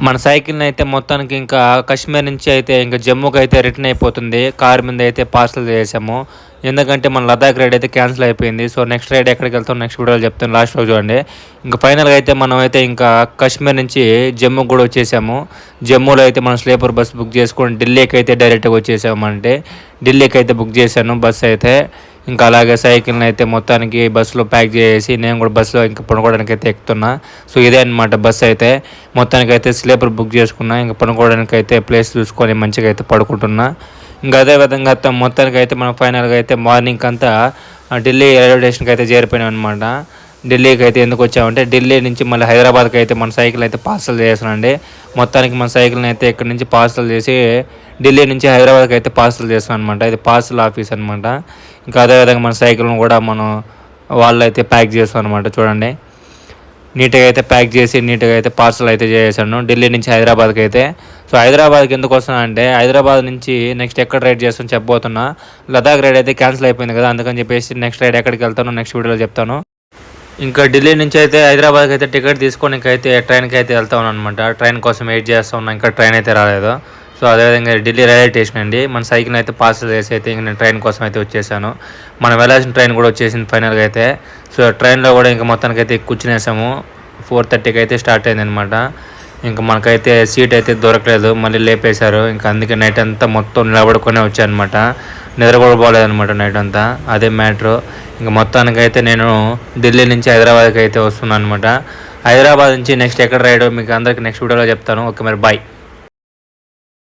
మన సైకిల్ని అయితే మొత్తానికి ఇంకా కాశ్మీర్ నుంచి అయితే ఇంకా జమ్మూకి అయితే రిటర్న్ అయిపోతుంది. కార్ మీద అయితే పార్సల్ చేసాము. ఎందుకంటే మన లదాఖ్ రైడ్ అయితే క్యాన్సిల్ అయిపోయింది. సో నెక్స్ట్ రైడ్ ఎక్కడికి వెళ్తాం నెక్స్ట్ వీడియోలో చెప్తాను, లాస్ట్ రోజు చూడండి. ఇంకా ఫైనల్గా అయితే మనం అయితే ఇంకా కాశ్మీర్ నుంచి జమ్మూకి కూడా వచ్చేసాము. జమ్మూలో అయితే మనం స్లీపర్ బస్ బుక్ చేసుకొని ఢిల్లీకి అయితే డైరెక్ట్గా వచ్చేసాము. అంటే ఢిల్లీకి అయితే బుక్ చేశాను బస్ అయితే. ఇంకా అలాగే సైకిల్ని అయితే మొత్తానికి బస్సులో ప్యాక్ చేసి నేను కూడా బస్సులో ఇంకా పడుకోవడానికి అయితే ఎక్కుతున్నా. సో ఇదే అనమాట బస్ అయితే. మొత్తానికి అయితే స్లీపర్ బుక్ చేసుకున్నా. ఇంకా పడుకోవడానికి అయితే ప్లేస్ చూసుకొని మంచిగా అయితే పడుకుంటున్నా. ఇంకా అదేవిధంగా మొత్తానికి అయితే మనం ఫైనల్గా అయితే మార్నింగ్ అంతా ఢిల్లీ రైల్వే స్టేషన్కి అయితే చేరిపోయినాం అనమాట. ఢిల్లీకి అయితే ఎందుకు వచ్చామంటే ఢిల్లీ నుంచి మళ్ళీ హైదరాబాద్కి అయితే మన సైకిల్ అయితే పార్సల్ చేస్తానండి. మొత్తానికి మన సైకిల్ని అయితే ఇక్కడ నుంచి పార్సల్ చేసి ఢిల్లీ నుంచి హైదరాబాద్కి అయితే పార్సల్ చేస్తాం అనమాట. ఇది పార్సల్ ఆఫీస్ అనమాట. ఇంకా అదేవిధంగా మన సైకిల్ని కూడా మనం వాళ్ళు అయితే ప్యాక్ చేస్తాం అనమాట. చూడండి, నీట్గా అయితే ప్యాక్ చేసి నీట్గా అయితే పార్సల్ అయితే చేసాను ఢిల్లీ నుంచి హైదరాబాద్కి అయితే. సో హైదరాబాద్కి ఎందుకు వస్తున్నా అంటే హైదరాబాద్ నుంచి నెక్స్ట్ ఎక్కడ రైడ్ చేస్తాను చెప్పబోతున్నా. లదాఖ్ రైడ్ అయితే క్యాన్సిల్ అయిపోయింది కదా, అందుకని చెప్పేసి నెక్స్ట్ రైడ్ ఎక్కడికి వెళ్తానో నెక్స్ట్ వీడియోలో చెప్తాను. ఇంకా ఢిల్లీ నుంచి అయితే హైదరాబాద్కి అయితే టికెట్ తీసుకొని ఇంకైతే ట్రైన్కి అయితే వెళ్తా ఉన్నాను అనమాట. ట్రైన్ కోసం వెయిట్ చేస్తూ ఉన్నా, ఇంకా ట్రైన్ అయితే రాలేదు. సో అదేవిధంగా ఢిల్లీ రైల్వే స్టేషన్ అండి. మన సైకిల్ అయితే పార్సల్ చేసి అయితే ఇంక నేను ట్రైన్ కోసం అయితే వచ్చేసాను. మనం వెళ్ళాల్సిన ట్రైన్ కూడా వచ్చేసింది ఫైనల్గా అయితే. సో ట్రైన్లో కూడా ఇంకా మొత్తానికి అయితే కూర్చునేసాము. 4:30కి అయితే స్టార్ట్ అయింది అనమాట. ఇంకా మనకైతే సీట్ అయితే దొరకలేదు, మళ్ళీ లేపేశారు. ఇంకా అందుకే నైట్ అంతా మొత్తం నిలబడుకొని వచ్చాయన్నమాట. నిద్ర కూడా పోలేదన్నమాట నైట్ అంతా, అదే మ్యాటరు. ఇంకా మొత్తానికి అయితే నేను ఢిల్లీ నుంచి హైదరాబాద్కి అయితే వస్తున్నాను అనమాట. హైదరాబాద్ నుంచి నెక్స్ట్ ఎక్కడ రైడో మీకు అందరికి నెక్స్ట్ వీడియోలో చెప్తాను. ఓకే మరి బాయ్.